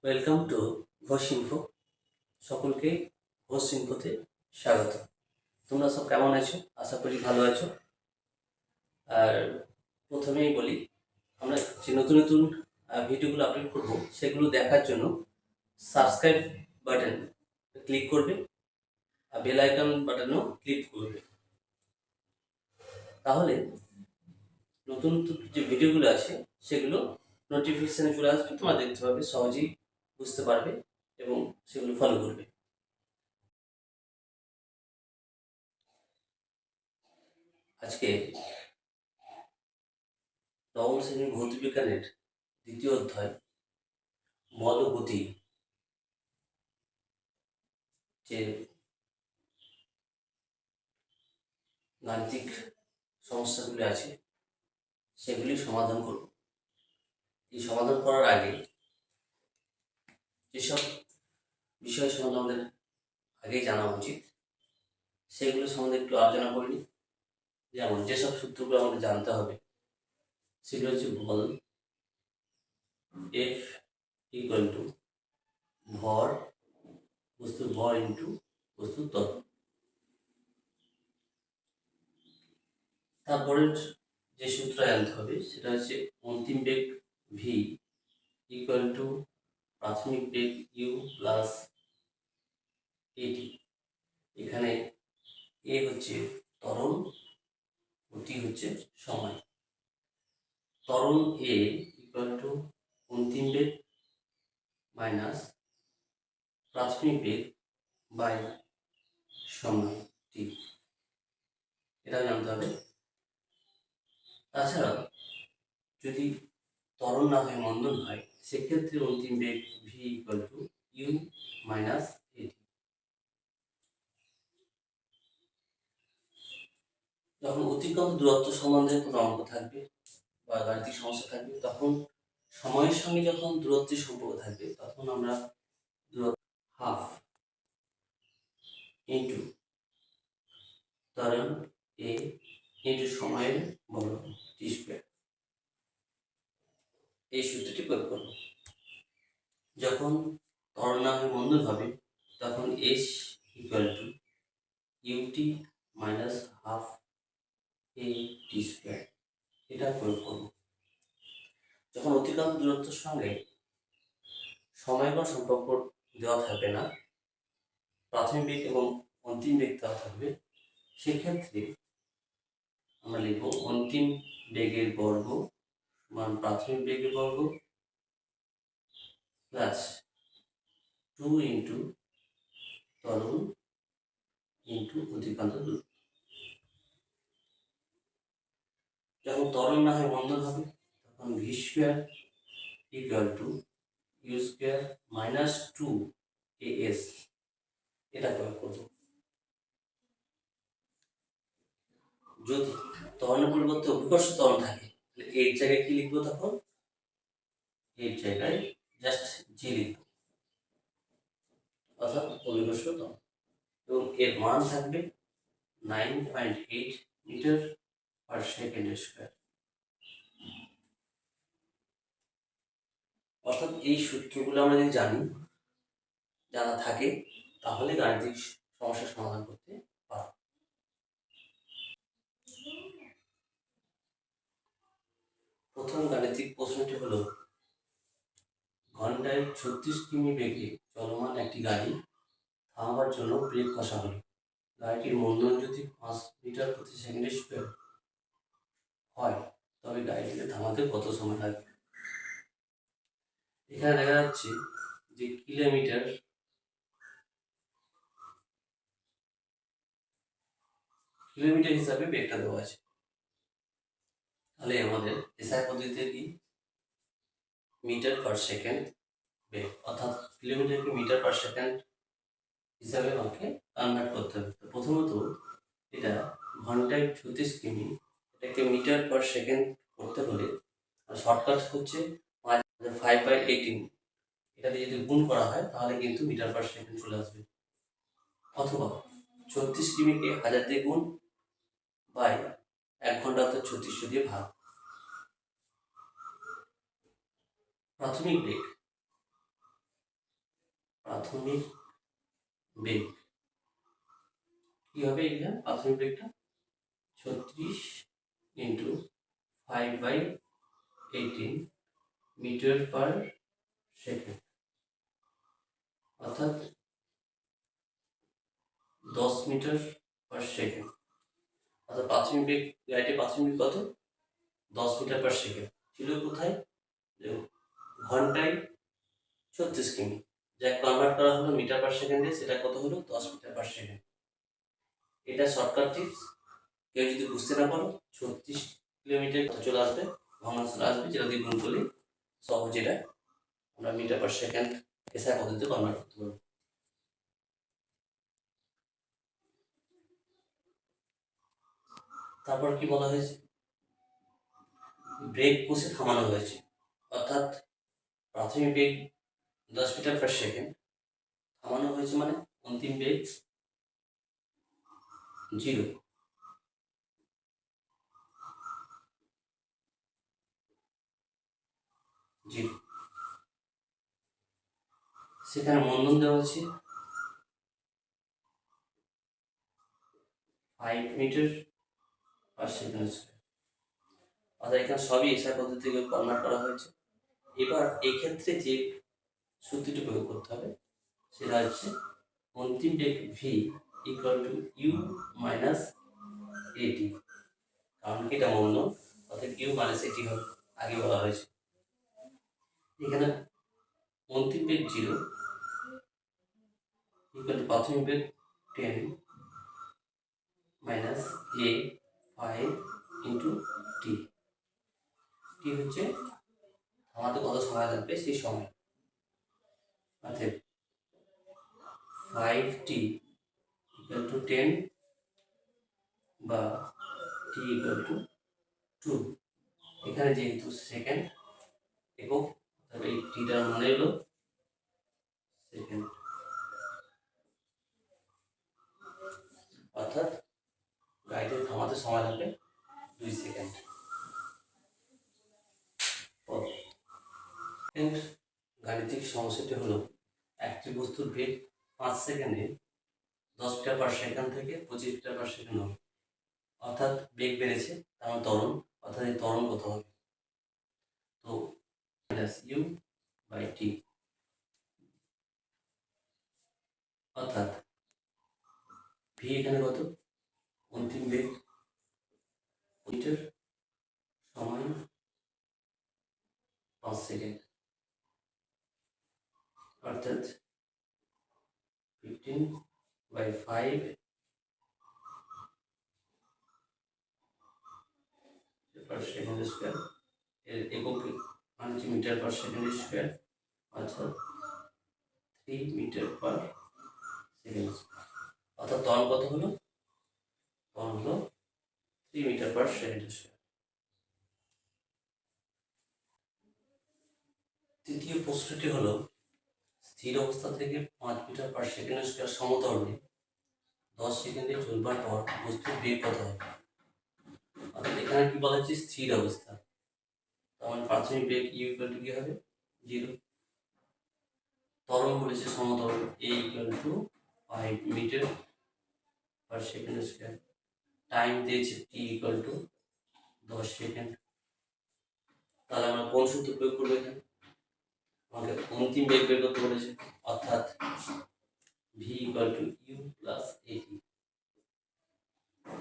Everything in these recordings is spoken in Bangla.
Welcome to Ghosh info. সকলকে ঘোষ ইনফোতে স্বাগত। তোমরা সব কেমন আছো? আশা করি ভালো আছো। আর প্রথমেই বলি, আমরা যে নতুন নতুন ভিডিওগুলো আপলোড করবো সেগুলো দেখার জন্য সাবস্ক্রাইব বাটন ক্লিক করবে আর বেল আইকন বাটনও ক্লিক করবে। তাহলে নতুন নতুন যে ভিডিওগুলো আছে সেগুলো নোটিফিকেশানে চলে আসবে, তোমরা দেখতে পাবে, সহজেই বুঝতে পারবে এবং সেগুলো ফলো করবে। আজকে নবম শ্রেণীর ভৌতবিজ্ঞানের দ্বিতীয় অধ্যায় বল ও গতি, যে গাণিতিক সমস্যাগুলি আছে সেগুলি সমাধান করব। এই সমাধান করার আগে যেসব বিষয় সম্বন্ধে আমাদের আগেই জানা উচিত সেগুলো সম্বন্ধে একটু আলোচনা করিনি। যেমন যেসব সূত্রগুলো আমাদের জানতে হবে সেগুলো হচ্ছে বল এফ ইকুয়াল টু ভর, বস্তুর ভর ইন্টু বস্তুর ত্বরণ। তারপরের যে সূত্র জানতে হবে সেটা হচ্ছে অন্তিম বেগ ভি ইকুয়াল টু প্রাথমিক বেগ ইউ প্লাস এটি। এখানে এ হচ্ছে ত্বরণ ও টি হচ্ছে সময়। ত্বরণ এ ইকুয়াল টু অন্তিম বেগ মাইনাস প্রাথমিক বেগ বাই সময় টি, এটা জানতে হবে। তাছাড়া যদি ত্বরণ না হয় মন্দন হয় সেক্ষেত্রে অন্তিম বেগ V equal to U minus A T. যখন অতিক্রান্ত দূরত্ব সম্বন্ধে কোনো অঙ্ক থাকবে বা গাণিতিক সমস্যা থাকবে তখন সময়ের সঙ্গে যখন দূরত্বের সম্পর্ক থাকবে তখন আমরা দূরত্ব হাফ ইন্টু ত্বরণ এ ইন্টু সময়ের বর্গ টি স্কোয়ার, এই সূত্রটি প্রয়োগ করব। যখন ত্বরণ না হয়ে মন্দন হবে তখন S equal to UT minus half A T square, এটা প্রয়োগ করব। যখন অতিক্রান্ত দূরত্বের সঙ্গে সময় কোনো সম্পর্ক দেওয়া থাকবে না, প্রাথমিক বেগ এবং অন্তিম বেগ দেওয়া থাকবে, সেক্ষেত্রে আমরা লিখব অন্তিম বেগের বর্গ সমান প্রাথমিক বেগের বর্গ প্লাস 2 ইন্টু ত্বরণ ইন্টু অতিক্রান্ত দূরত্ব। যখন ত্বরণ না হয় মন্দন হবে তখন V square equal to U square minus 2 S, এটা প্রয়োগ করব। যদি ত্বরণের পরিবর্তে অভিকর্ষ ত্বরণ থাকে তাহলে এর জায়গায় কি লিখবো? তখন এর জায়গায় জাস্ট জি লিখবো, অর্থাৎ অভিকর্ষ ত্বরণ, এবং এর মান থাকবে 9.8 মিটার পার সেকেন্ড স্কোয়ার। অর্থাৎ এই সূত্রগুলো আমরা যদি জানা থাকে তাহলে গাণিতিক সমস্যার সমাধান করতে পারব। প্রথম গাণিতিক প্রশ্নটি হলো, ঘন্টায় 36 কিমি বেগে চলমান একটি গাড়ি থামাবার জন্য ব্রেক কষা হলো। গাড়িটির মন্দন যদি 5 মিটার প্রতি সেকেন্ড স্কোয়ার হয় তবে গাড়িটিকে থামাতে কত সময় লাগবে? এখানে দেখা যাচ্ছে যে কিলোমিটার হিসাবে বেগটা দেওয়া আছে। তাহলে আমাদের এসআই পদ্ধতিতে কি মিটার পার সেকেন্ড বেগ, অর্থাৎ কিলোমিটারকে মিটার পার সেকেন্ড হিসাবে আমাকে কনভার্ট করতে হবে। তো প্রথমত এটা ঘন্টায় 36 কিমি, এটাকে মিটার পার সেকেন্ড করতে হলে শর্টকাট হচ্ছে 5/18, এটা দিয়ে যদি গুণ করা হয় তাহলে কিন্তু মিটার পার সেকেন্ড চলে আসবে। অথবা 36 কিমিকে 1000 দিয়ে গুণ বাই 1 ঘন্টা অর্থাৎ 3600 দিয়ে ভাগ। প্রাথমিক বেগ প্রাথমিক বেগ কি হবে? এখানে প্রাথমিক বেগটা 36 ইন্টু 5/18 মিটার পার সেকেন্ড, অর্থাৎ 10 মিটার পার সেকেন্ড। অর্থাৎ প্রাথমিক বেগ, গাড়িটির প্রাথমিক বেগ কত? 10 মিটার পার সেকেন্ড ছিল। কোথায়? ঘন্টায় 36 কিমি, যা কনভার্ট করা হলো মিটার পার সেকেন্ডে, সেটা কত হলো? 10 মিটার পার সেকেন্ড। এটা শর্টকাট টিপস। কেউ যদি বুঝতে না পারো, 36 কিলোমিটার চলে আসবে, ভগ্নাংশ চলে আসবে, যেটা দিয়ে গুণ করলে সহজ এটা আমরা মিটার পার সেকেন্ড এসআই পদ্ধতিতে কনভার্ট করতে পারবো। তারপর কি বলা হয়েছে? ব্রেক কষে থামানো হয়েছে, অর্থাৎ প্রাথমিক বেগ 10 মিটার পার সেকেন্ড, থামানো হয়েছে মানে অন্তিম বেগ 0। সেখানে মন্দন দেওয়া আছে 5 মিটার পার সেকেন্ড স্কয়ার, অর্থাৎ এখানে সবই এসআই পদ্ধতিতে কনভার্ট করা হয়েছে। এবার এক্ষেত্রে যে সূত্রটি প্রয়োগ করতে হবে সেটা হচ্ছে অন্তিম বেগ V equal to U minus A T, কারণ কি এটা মন্দন, অর্থাৎ ইউ মাইনাস এটি হবে, আগে বলা হয়েছে। এখানে অন্তিম বেগ 0 ইকুয়াল টু প্রাথমিক বেগ 10 মাইনাস এ 5 ইন্টু টি। টি হচ্ছে আমাদের কত সময় লাগবে সেই সময়, অর্থাৎ 5t ইকুয়াল টু 10 বা t ইকুয়াল টু 2। এখানে যেহেতু সেকেন্ড একক, তবে এই টিটার মানে হলো সেকেন্ড, অর্থাৎ গাড়িতে থামাতে সময় লাগবে 2 সেকেন্ড। গাণিতিক সমস্যাটি হলো একটি বস্তুর বেগ 5 সেকেন্ডে 10 মিটার পার সেকেন্ড থেকে 25 মিটার পার সেকেন্ড হবে, অর্থাৎ বেগ বেড়েছে, তার ত্বরণ, অর্থাৎ এই ত্বরণ কত হবে? তো মাইনাস ইউ বাই টি, অর্থাৎ ভি এখানে কত? অন্তিম বেগ মিটার সমান 5 সেকেন্ড, অর্থাৎ 15/5 পার সেকেন্ড স্কোয়ার, এর একক মানে মিটার পার সেকেন্ড স্কোয়ার, অর্থাৎ 3 মিটার পার সেকেন্ড স্কোয়ার। অর্থাৎ ত্বরণ কত হলো? ত্বরণ হলো 3 মিটার পার সেকেন্ড স্কোয়ার। তৃতীয় প্রশ্নটি হলো স্থির অবস্থা থেকে 5 মিটার পার সেকেন্ড স্কোয়ার সমতলে 10 সেকেন্ডে চলবার পর বস্তুর বেগ কত হবে? অর্থাৎ এখানে কি বলা হচ্ছে? স্থির অবস্থা, তখন প্রাথমিক বেগ ইউ ইকুয়াল টু কি হবে? 0। ত্বরণ বলেছে সমতল, A equal to 5 metre per second square, time দিয়েছে টি ইকুয়াল টু 10 সেকেন্ড। তাহলে আমরা কোন সূত্র প্রয়োগ করবো? এখানে আমাকে অন্তিম বেগ বের করতে বলেছে, অর্থাৎ V equal to U plus AT.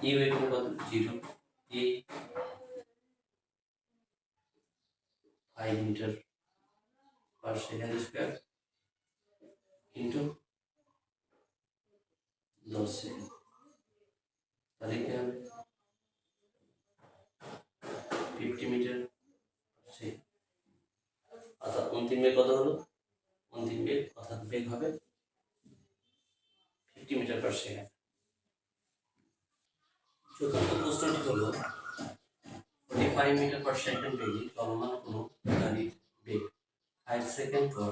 U এখানে কত? 0, A 5 metre per second square into 10 second, তাহলে কি হবে? 50 মিটার পার সেকেন্ড। অর্থাৎ অন্তিম বেগ কত হলো? অন্তিম বেগ অর্থাৎ বেগ হবে 50 মিটার পার সেকেন্ড। চতুর্থ প্রশ্নটি হলো 45 মিটার পার সেকেন্ড বেগে চলমান কোনো গাড়ির বেগ 5 সেকেন্ড পর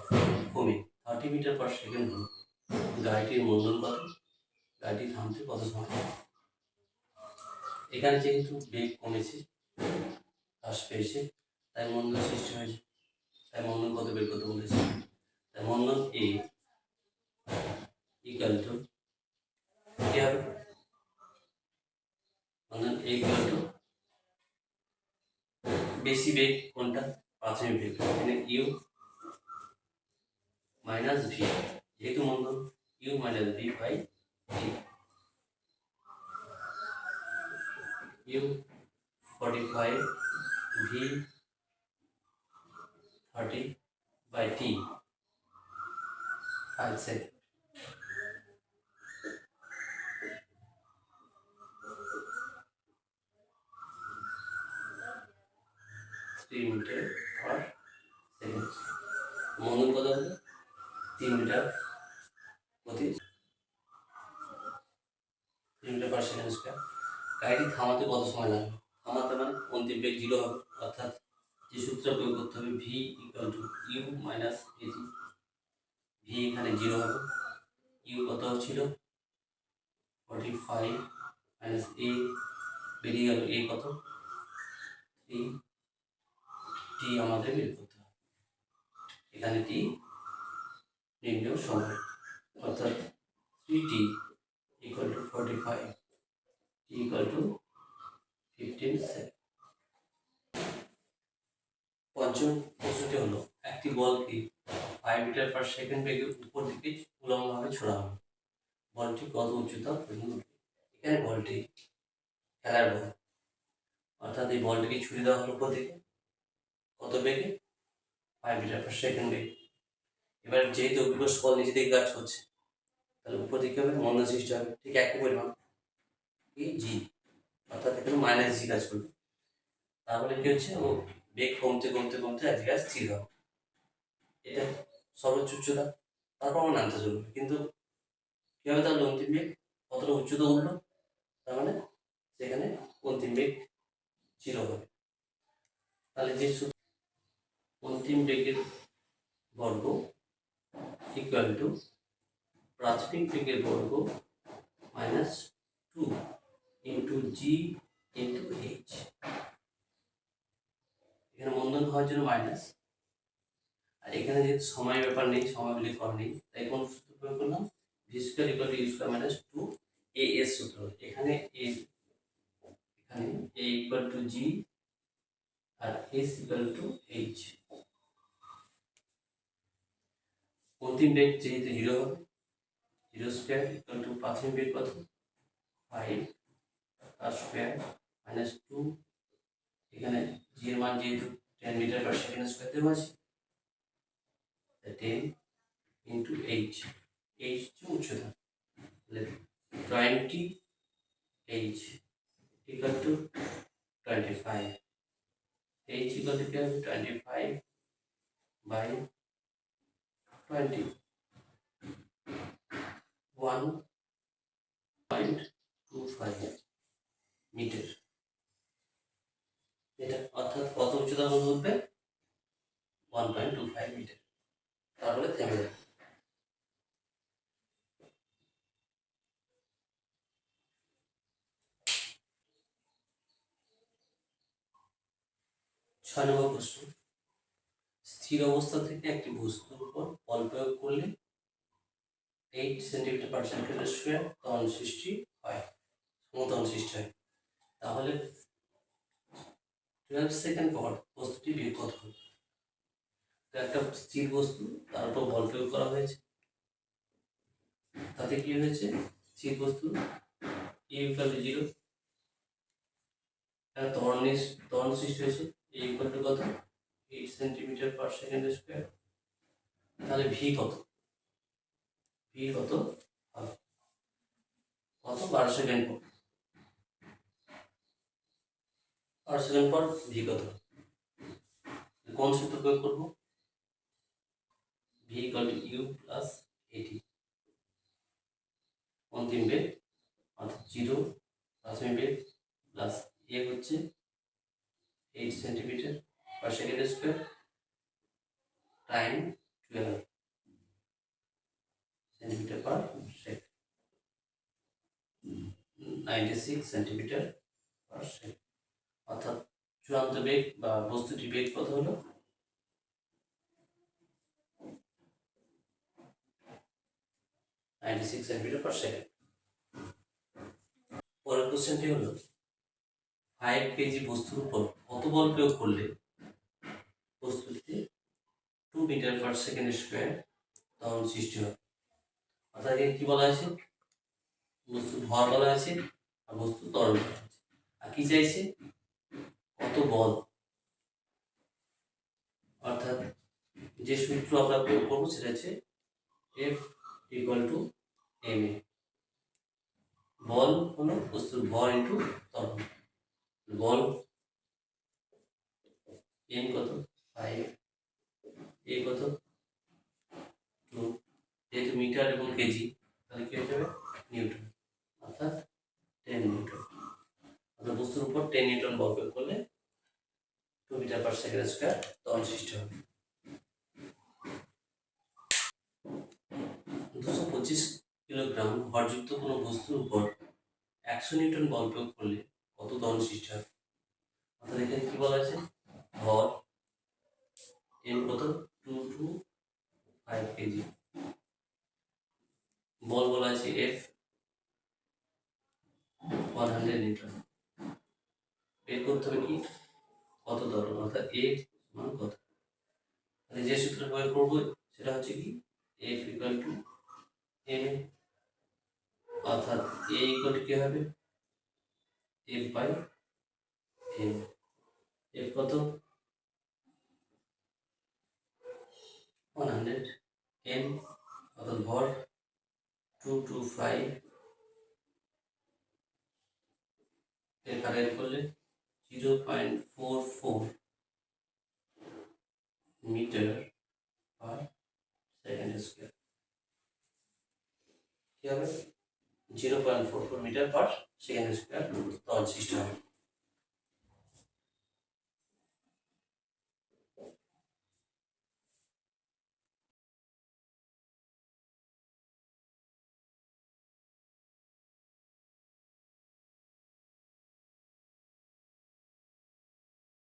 কমে 30 মিটার পার সেকেন্ড হলো, গাড়িটির মন্দন কত? গাড়িটি থামতে কত সময় লাগে? এখানে যেহেতু বেগ কমেছে, হ্রাস পেয়েছে, তাই মন্দন সৃষ্টি হয়েছে, তাই মন্দন কত বের করতে বলেছে? তাই মন্দন এ বেগ কোনটা? প্রাথমিক বেগ। এখানে ইউ মাইনাস ভি, যেহেতু মন্দন U minus V by T, U 45 V 30 by t 5 second. Metre per second. মন্দন কত হবে? 3 মিটার প্রতি 3 মিটার পার সেকেন্ড স্কোয়ার। গাড়িটি থামাতে কত সময় লাগবে? থামাতে মানে অন্তিম বেগ 0 হবে, অর্থাৎ যে সূত্র প্রয়োগ করতে হবে V equal to U minus AT. V এখানে 0 হবে, ইউ কত ছিল 45 মাইনাস এ, বেরিয়ে গেল এ কত 3, টি আমাদের বের করতে হবে। এখানে টি নির্ণয় সময়, অর্থাৎ 3t equal to 45, T equal to 15 second. পঞ্চম প্রশ্নটি হলো একটি বলকে 5 মিটার পার সেকেন্ড বেগে উপর দিকে উল্লম্বভাবে ছোড়া হবে, বলটি কত উচ্চতা পর্যন্ত উঠবে? এখানে বলটি খেলার বল, অর্থাৎ এই বলটিকে ছুড়ে দেওয়া হলো উপর দিকে কত বেগে? 5 মিটার পার সেকেন্ড বেগে। এবার যেহেতু অভিকর্ষ বল নিচে দিকে কাজ করছে, তাহলে উপর দিকে হবে মন্দন সৃষ্টি হবে, ঠিক একই পরিমাণ কি জি, অর্থাৎ এখানে মাইনাস জি কাজ করবে। তাহলে কি হচ্ছে, ও বেগ কমতে কমতে কমতে এক জায়গায় স্থির হবে। এটা সর্বোচ্চ উচ্চতা, তারপর আমার নামতে চলবে, কিন্তু কি হবে তাহলে অন্তিম বেগ কতটা উচ্চতা উঠলো, তার মানে সেখানে অন্তিম বেগ 0 হবে। তাহলে যে অন্তিম বেগের বর্গ ইকুয়াল টু প্রাথমিক বেগের বর্গ মাইনাস 2 ইন্টু জি ইন্টু এইচ। এখানে মন্দন হওয়ার জন্য মাইনাস, আর এখানে যেহেতু সময় ব্যাপার নেই, সময় উল্লেখ করা নেই, তাই কোন সূত্র প্রয়োগ করলাম? V square equal to U square minus 2 A S সূত্র। এখানে এ ইকুয়াল টু জি আর এস ইকুয়াল টু এইচ। অন্তিম বেগ যেহেতু 0 হবে, 0 স্কোয়ার ইকুয়াল টু প্রাথমিক বেগ কত 5 তার স্কোয়ার মাইনাস 2, এখানে জি এর মান যেহেতু 10 মিটার পার সেকেন্ড স্কোয়ার দেওয়া আছে, 10 ইন্টু এইচ, এইচ উচ্চতা, 20 H equal to 25, H equal to 25 by 20, 1.25 metre. এটা অর্থাৎ কত উচ্চতা পর্যন্ত উঠবে? 1.25 মিটার, তারপরে থেমে যাবে। ছয় নম্বর প্রশ্ন, স্থির অবস্থা থেকে একটি বস্তুর উপর বল প্রয়োগ করলে 8 সেন্টিমিটার পার সেন্টিমিটার স্কোয়ার ত্বরণ সৃষ্টি হয়, সমত্বরণ সৃষ্টি হয়। তাহলে 12 সেকেন্ড পর বস্তুটি বেগ কত হবে? একটা স্থির বস্তু, তার উপর বল প্রয়োগ করা হয়েছে, তাতে কি হয়েছে? স্থির বস্তু এ ইকুয়াল টু 0, ত্বরণ সৃষ্টি হয়েছে, এ ইকুয়াল টু কত 8 সেন্টিমিটার পার সেকেন্ড স্কোয়ার। তাহলে ভি কত? ভি কত হবে? কত 12 সেকেন্ড পর, 12 সেকেন্ড পর ভি কত? কোন সূত্র প্রয়োগ করবো? V equal to U plus AT, অন্তিম বেগ অর্থাৎ 0 প্রাথমিক বেগ প্লাস এ হচ্ছে 8 সেন্টিমিটার পার second square time 12 centimetre per second, 96 centimetre per second. অর্থাৎ চূড়ান্ত বেগ বা বস্তুটির বেগ কত হলো? 96 সেন্টিমিটার পার সেকেন্ড। পরের কোশ্চেনটি হলো 5 কেজি বস্তুর উপর কত বল প্রয়োগ করলে বস্তুতে 2 মিটার পার সেকেন্ড স্কোয়ার ত্বরণ সৃষ্টি হবে। অর্থাৎ এখানে কি বলা আছে, বস্তুর ভর বলা আছে আর বস্তু ত্বরণ বলা আছে, আর কি চাইছে, কত বল। অর্থাৎ যে সূত্র আমরা প্রয়োগ করবো সেটা হচ্ছে F equal to M A. বল হলো বস্তুর ভর ইন্টু ত্বরণ। বল এম কত 5, এ কত 2, যেহেতু মিটার এবং কেজি তাহলে কি হয়ে যাবে নিউটন, অর্থাৎ 10 নিউটন। অর্থাৎ বস্তুর উপর 10 নিউটন বল প্রয়োগ করলে 2 মিটার পার সেকেন্ড স্কোয়ার ত্বরণ সৃষ্টি হবে। 225 কিলোগ্রাম ভরযুক্ত কোনো বস্তুর উপর 100 নিউটন বল প্রয়োগ করলে কত ত্বরণ সৃষ্টি হবে। অর্থাৎ এখানে কি বলা আছে, ভর এম কত 2 to 5 কেজি, বল বলা আছে F 100 নিউটন। বের করতে হবে কি কত ত্বরণ, অর্থাৎ A সমান কত। তাহলে যে সূত্র প্রয়োগ করবো সেটা হচ্ছে কি F ইকুয়াল টু এম, অর্থাৎ A ইকুয়াল টু কি হবে F বাই এম। F কত 100, m অর্থাৎ ভর 2 to 5 এর কারেন্ট করলে 0.44 মিটার পার সেকেন্ড স্কোয়ার। কি হবে 0.44 মিটার পার সেকেন্ড স্কোয়ার ত্বরণ সৃষ্টি হবে।